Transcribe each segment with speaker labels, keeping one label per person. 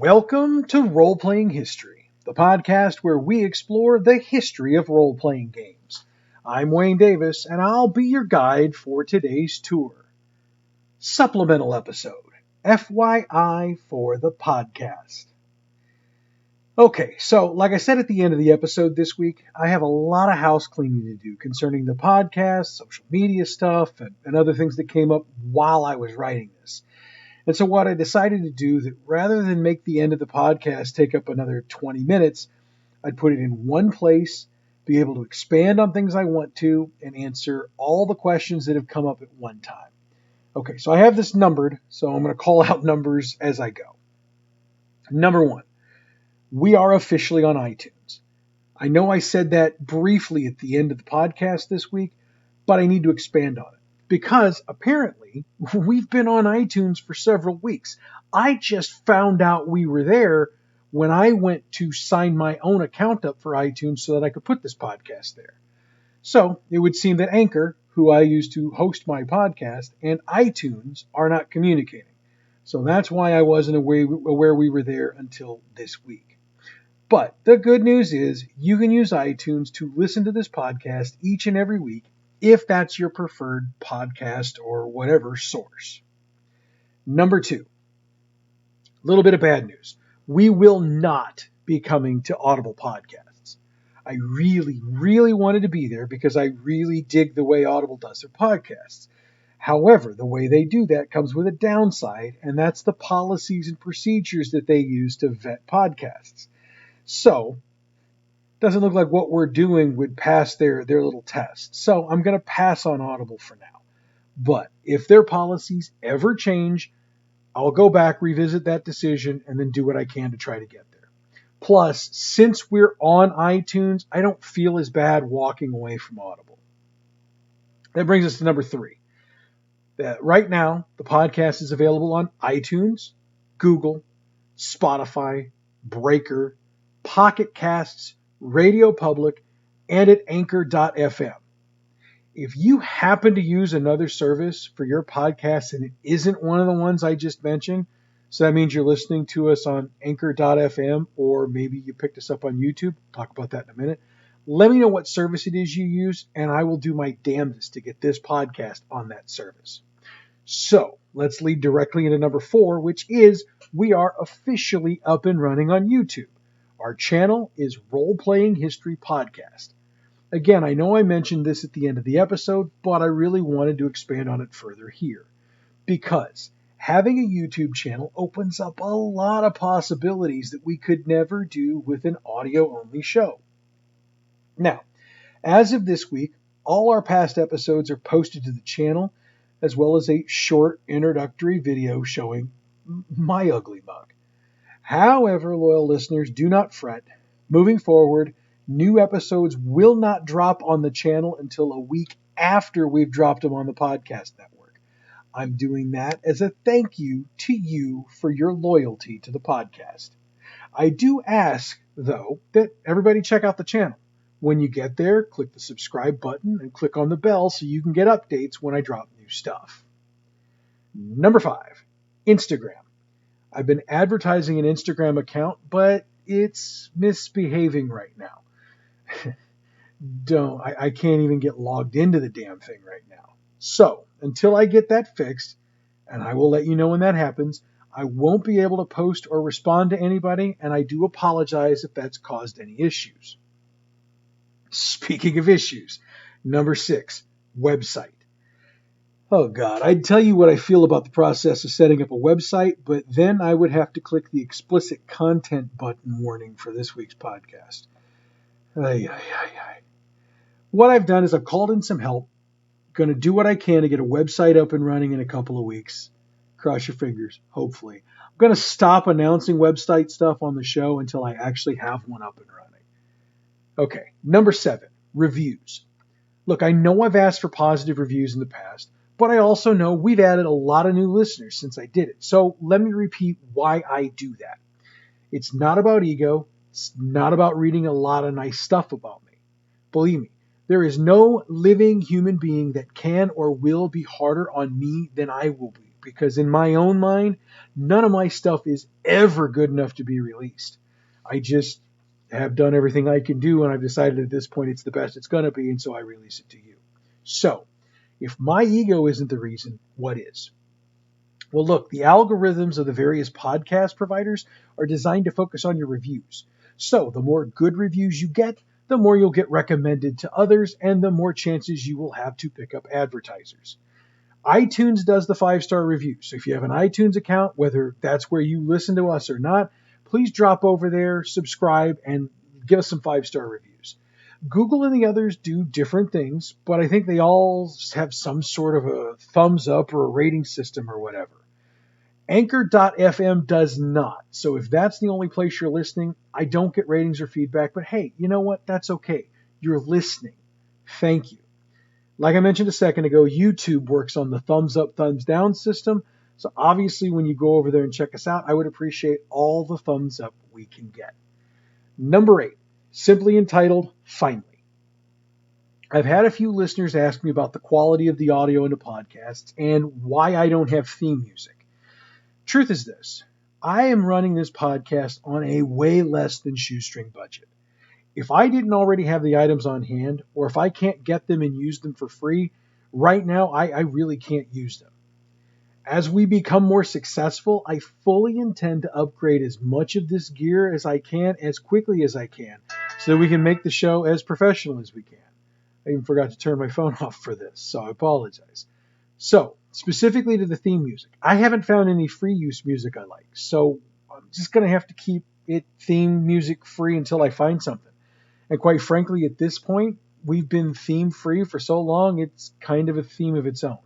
Speaker 1: Welcome to Roleplaying History, the podcast where we explore the history of role-playing games. I'm Wayne Davis, and I'll be your guide for today's tour. Supplemental episode, FYI for the podcast. Okay, so like I said at the end of the episode this week, I have a lot of house cleaning to do concerning the podcast, social media stuff, and other things that came up while I was writing this. And so what I decided to do, that rather than make the end of the podcast take up another 20 minutes, I'd put it in one place, be able to expand on things I want to, and answer all the questions that have come up at one time. Okay, so I have this numbered, so I'm going to call out numbers as I go. Number 1, we are officially on iTunes. I know I said that briefly at the end of the podcast this week, but I need to expand on it. Because apparently we've been on iTunes for several weeks. I just found out we were there when I went to sign my own account up for iTunes so that I could put this podcast there. So it would seem that Anchor, who I use to host my podcast, and iTunes are not communicating. So that's why I wasn't aware we were there until this week. But the good news is you can use iTunes to listen to this podcast each and every week, if that's your preferred podcast or whatever source. Number 2, a little bit of bad news. We will not be coming to Audible podcasts. I really wanted to be there because I really dig the way Audible does their podcasts. However, the way they do that comes with a downside, and that's the policies and procedures that they use to vet podcasts. So, doesn't look like what we're doing would pass their little test. So I'm going to pass on Audible for now. But if their policies ever change, I'll go back, revisit that decision, and then do what I can to try to get there. Plus, since we're on iTunes, I don't feel as bad walking away from Audible. That brings us to number 3. Right now, the podcast is available on iTunes, Google, Spotify, Breaker, Pocket Casts, Radio Public, and at Anchor.fm. If you happen to use another service for your podcast and it isn't one of the ones I just mentioned, so that means you're listening to us on Anchor.fm, or maybe you picked us up on YouTube, talk about that in a minute, let me know what service it is you use, and I will do my damnedest to get this podcast on that service. So let's lead directly into number 4, which is we are officially up and running on YouTube. Our channel is Roleplaying History Podcast. Again, I know I mentioned this at the end of the episode, but I really wanted to expand on it further here. Because having a YouTube channel opens up a lot of possibilities that we could never do with an audio-only show. Now, as of this week, all our past episodes are posted to the channel, as well as a short introductory video showing my ugly mug. However, loyal listeners, do not fret. Moving forward, new episodes will not drop on the channel until a week after we've dropped them on the podcast network. I'm doing that as a thank you to you for your loyalty to the podcast. I do ask, though, that everybody check out the channel. When you get there, click the subscribe button and click on the bell so you can get updates when I drop new stuff. Number 5, Instagram. I've been advertising an Instagram account, but it's misbehaving right now. I can't even get logged into the damn thing right now. So, until I get that fixed, and I will let you know when that happens, I won't be able to post or respond to anybody, and I do apologize if that's caused any issues. Speaking of issues, number 6, website. Oh God, I'd tell you what I feel about the process of setting up a website, but then I would have to click the explicit content button warning for this week's podcast. What I've done is I've called in some help. Going to do what I can to get a website up and running in a couple of weeks. Cross your fingers, hopefully. I'm going to stop announcing website stuff on the show until I actually have one up and running. Okay, number 7, reviews. Look, I know I've asked for positive reviews in the past, but I also know we've added a lot of new listeners since I did it. So let me repeat why I do that. It's not about ego. It's not about reading a lot of nice stuff about me. Believe me, there is no living human being that can or will be harder on me than I will be. because in my own mind, none of my stuff is ever good enough to be released. I just have done everything I can do, and I've decided at this point it's the best it's going to be, and so I release it to you. So, if my ego isn't the reason, what is? Well, look, the algorithms of the various podcast providers are designed to focus on your reviews. So, the more good reviews you get, the more you'll get recommended to others, and the more chances you will have to pick up advertisers. iTunes does the 5-star review. So if you have an iTunes account, whether that's where you listen to us or not, please drop over there, subscribe, and give us some 5-star reviews. Google and the others do different things, but I think they all have some sort of a thumbs up or a rating system or whatever. Anchor.fm does not. So if that's the only place you're listening, I don't get ratings or feedback, but hey, you know what? That's okay. You're listening. Thank you. Like I mentioned a second ago, YouTube works on the thumbs up, thumbs down system. So obviously when you go over there and check us out, I would appreciate all the thumbs up we can get. Number 8, simply entitled, Finally. I've had a few listeners ask me about the quality of the audio in the podcasts and why I don't have theme music. Truth is this, I am running this podcast on a way less than shoestring budget. If I didn't already have the items on hand, or if I can't get them and use them for free, right now I really can't use them. As we become more successful, I fully intend to upgrade as much of this gear as I can, as quickly as I can, so that we can make the show as professional as we can. I even forgot to turn my phone off for this, so I apologize. So, specifically to the theme music, I haven't found any free use music I like, so I'm just going to have to keep it theme music free until I find something. And quite frankly, at this point, we've been theme free for so long, it's kind of a theme of its own.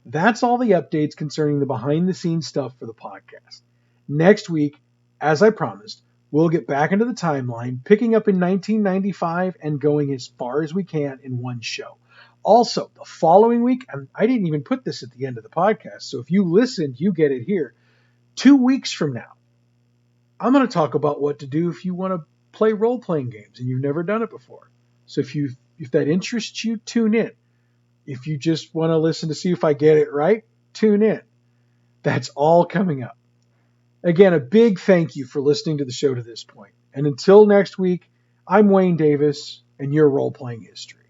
Speaker 1: That's all the updates concerning the behind the scenes stuff for the podcast. Next week, as I promised, we'll get back into the timeline, picking up in 1995 and going as far as we can in one show. Also, the following week, and I didn't even put this at the end of the podcast, so if you listened, you get it here. 2 weeks from now, I'm going to talk about what to do if you want to play role-playing games and you've never done it before. So if that interests you, tune in. If you just want to listen to see if I get it right, tune in. That's all coming up. Again, a big thank you for listening to the show to this point. And until next week, I'm Wayne Davis, and your role-playing history.